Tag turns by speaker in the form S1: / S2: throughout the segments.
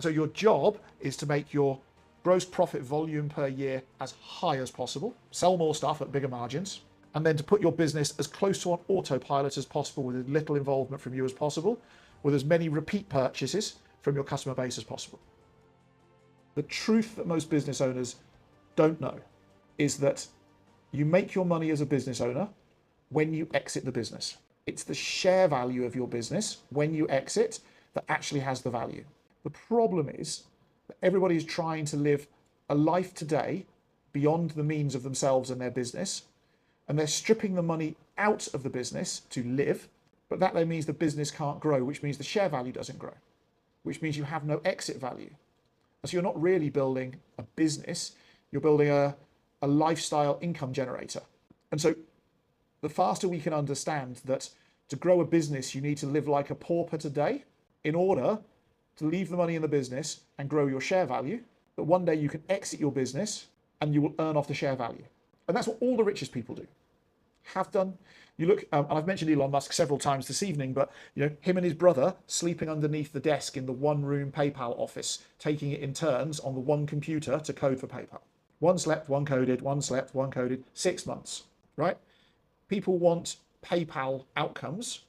S1: So your job is to make your gross profit volume per year as high as possible, sell more stuff at bigger margins, and then to put your business as close to on autopilot as possible with as little involvement from you as possible, with as many repeat purchases from your customer base as possible. The truth that most business owners don't know is that you make your money as a business owner when you exit the business. It's the share value of your business when you exit that actually has the value. The problem is that everybody is trying to live a life today beyond the means of themselves and their business, and they're stripping the money out of the business to live, but that then means the business can't grow, which means the share value doesn't grow, which means you have no exit value. And so you're not really building a business, you're building a lifestyle income generator. And so the faster we can understand that to grow a business, you need to live like a pauper today in order to leave the money in the business and grow your share value, that one day you can exit your business and you will earn off the share value. And that's what all the richest people do, have done. You look, and I've mentioned Elon Musk several times this evening, but him and his brother sleeping underneath the desk in the one-room PayPal office, taking it in turns on the one computer to code for PayPal. One slept, one coded, one slept, one coded, 6 months, right? People want PayPal outcomes,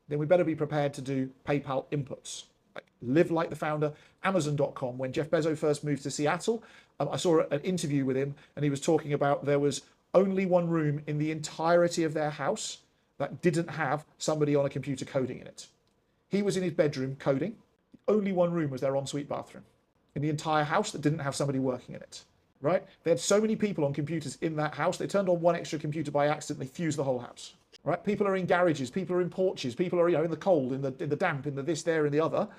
S1: then we better be prepared to do PayPal inputs. Like live like the founder. Amazon.com, when Jeff Bezos first moved to Seattle, I saw an interview with him and he was talking about there was only one room in the entirety of their house that didn't have somebody on a computer coding in it. He was in his bedroom coding. Only one room was their ensuite bathroom in the entire house that didn't have somebody working in it, right? They had so many people on computers in that house, they turned on one extra computer by accident, they fused the whole house, right? People are in garages, people are in porches, people are in the cold, in the damp, in the this, there, and the other.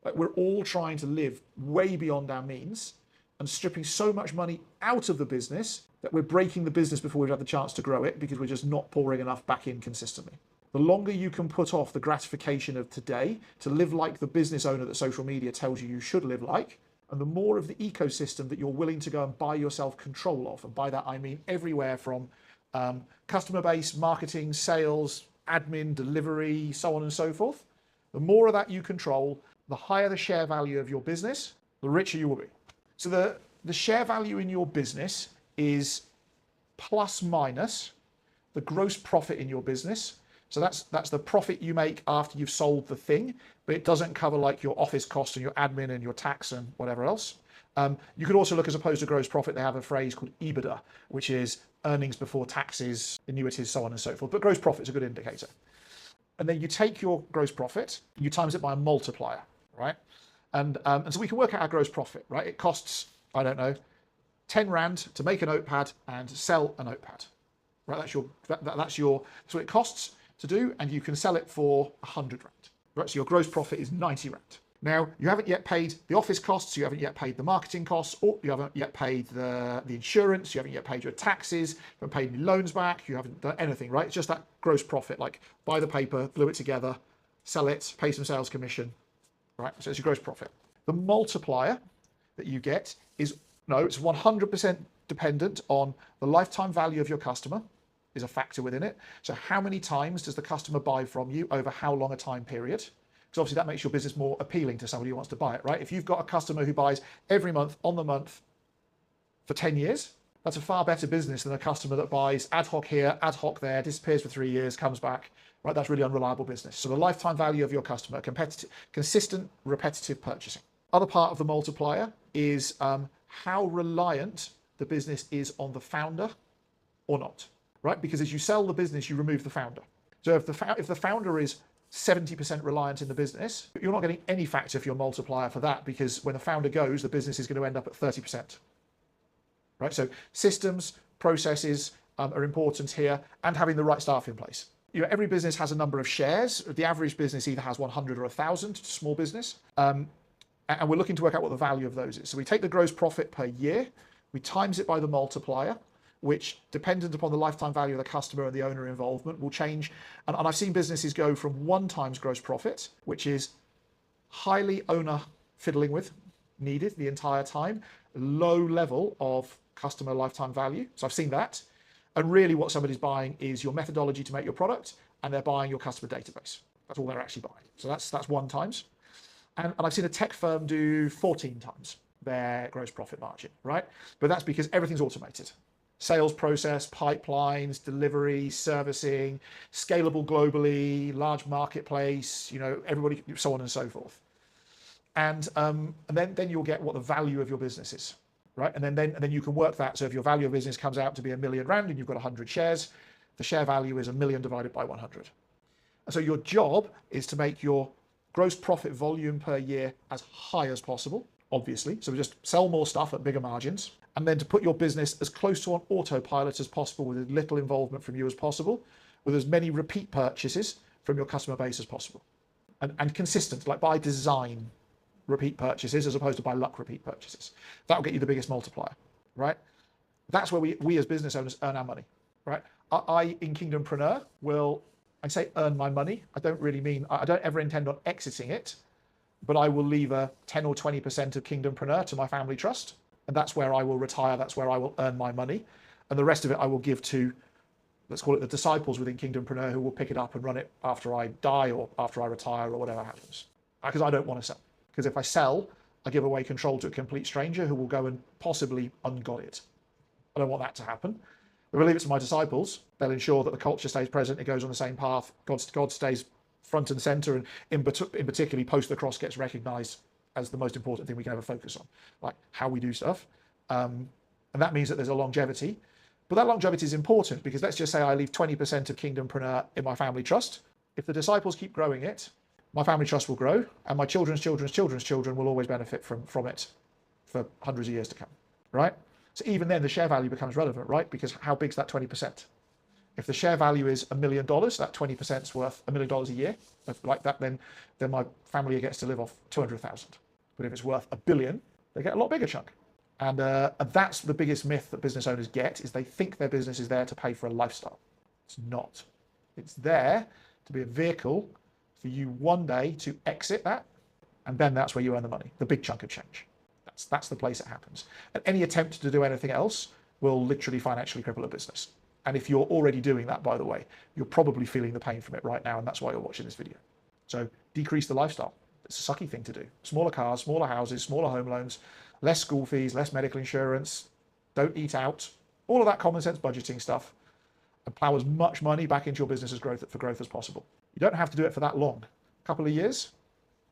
S1: Like, we're all trying to live way beyond our means and stripping so much money out of the business that we're breaking the business before we've had the chance to grow it because we're just not pouring enough back in consistently. The longer you can put off the gratification of today to live like the business owner that social media tells you should live like, and the more of the ecosystem that you're willing to go and buy yourself control of, and by that I mean everywhere from customer base, marketing, sales, admin, delivery, so on and so forth, the more of that you control, the higher the share value of your business, the richer you will be. So the share value in your business is plus minus the gross profit in your business. So that's the profit you make after you've sold the thing, but it doesn't cover like your office costs and your admin and your tax and whatever else. You could also look, as opposed to gross profit, they have a phrase called EBITDA, which is earnings before taxes, annuities, so on and so forth. But gross profit is a good indicator. And then you take your gross profit, you times it by a multiplier, right? And so we can work out our gross profit, right? It costs, I don't know, 10 Rand to make a notepad and sell a notepad, right? That's what it costs to do, and you can sell it for 100 Rand, right? So your gross profit is 90 Rand. Now, you haven't yet paid the office costs, you haven't yet paid the marketing costs, or you haven't yet paid the insurance, you haven't yet paid your taxes, you haven't paid any loans back, you haven't done anything, right? It's just that gross profit, like buy the paper, glue it together, sell it, pay some sales commission, right? So it's your gross profit. The multiplier that you get is, it's 100% dependent on the lifetime value of your customer, is a factor within it. So how many times does the customer buy from you over how long a time period? Because obviously that makes your business more appealing to somebody who wants to buy it, right? If you've got a customer who buys every month on the month for 10 years, that's a far better business than a customer that buys ad hoc here, ad hoc there, disappears for 3 years, comes back, right? That's really unreliable business. So the lifetime value of your customer, consistent, repetitive purchasing. Other part of the multiplier is how reliant the business is on the founder or not, right? Because as you sell the business, you remove the founder. So if the founder is 70% reliant in the business, you're not getting any factor for your multiplier for that, because when the founder goes, the business is going to end up at 30%, right? So systems, processes are important here, and having the right staff in place. Every business has a number of shares. The average business either has 100 or 1,000, small business. And we're looking to work out what the value of those is. So we take the gross profit per year, we times it by the multiplier, which, dependent upon the lifetime value of the customer and the owner involvement, will change. And I've seen businesses go from 1 times gross profit, which is highly owner fiddling with, needed the entire time, low level of customer lifetime value. So I've seen that. And really what somebody's buying is your methodology to make your product, and they're buying your customer database. That's all they're actually buying. So that's 1 times. And I've seen a tech firm do 14 times their gross profit margin, right? But that's because everything's automated. Sales process, pipelines, delivery, servicing, scalable globally, large marketplace, everybody, so on and so forth. And then you'll get what the value of your business is, right? And then you can work that. So if your value of business comes out to be R1,000,000 and you've got 100 shares, the share value is 1,000,000 divided by 100. And so your job is to make your gross profit volume per year as high as possible, obviously. So we just sell more stuff at bigger margins, and then to put your business as close to on autopilot as possible with as little involvement from you as possible, with as many repeat purchases from your customer base as possible. And consistent, like by design repeat purchases as opposed to by luck repeat purchases. That'll get you the biggest multiplier, right? That's where we as business owners earn our money, right? I in Kingdompreneur will, I say earn my money. I don't really mean, I don't ever intend on exiting it, but I will leave a 10 or 20% of Kingdompreneur to my family trust. And that's where I will retire. That's where I will earn my money. And the rest of it I will give to, let's call it the disciples within Kingdompreneur, who will pick it up and run it after I die or after I retire or whatever happens. Because I don't want to sell. Because if I sell, I give away control to a complete stranger who will go and possibly ungod it. I don't want that to happen. If I leave it to my disciples, they'll ensure that the culture stays present, it goes on the same path, God stays front and center, and in particularly post the cross gets recognized as the most important thing we can ever focus on, like how we do stuff. And that means that there's a longevity. But that longevity is important because let's just say I leave 20% of Kingdompreneur in my family trust. If the disciples keep growing it, my family trust will grow, and my children's children's children's children will always benefit from it for hundreds of years to come, right? So even then the share value becomes relevant, right? Because how big's that 20%? If the share value is $1,000,000, that 20% is worth $1,000,000 a year, like that, then my family gets to live off 200,000. But if it's worth $1 billion, they get a lot bigger chunk. And that's the biggest myth that business owners get, is they think their business is there to pay for a lifestyle. It's not. It's there to be a vehicle for you one day to exit that, and then that's where you earn the money, the big chunk of change. That's the place it happens. And any attempt to do anything else will literally financially cripple a business. And if you're already doing that, by the way, you're probably feeling the pain from it right now, and that's why you're watching this video. So decrease the lifestyle. It's a sucky thing to do. Smaller cars, smaller houses, smaller home loans, less school fees, less medical insurance, don't eat out, all of that common sense budgeting stuff, and plow as much money back into your business's growth as possible. You don't have to do it for that long. A couple of years,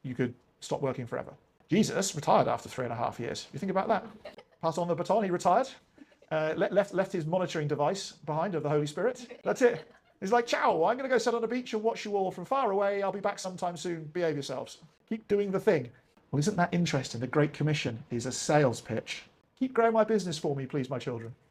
S1: you could stop working forever. Jesus retired after 3.5 years. You think about that. Passed on the baton, he retired, left his monitoring device behind of the Holy Spirit. That's it. He's like, ciao, I'm going to go sit on the beach and watch you all from far away. I'll be back sometime soon. Behave yourselves. Keep doing the thing. Well, isn't that interesting? The Great Commission is a sales pitch. Keep growing my business for me, please, my children.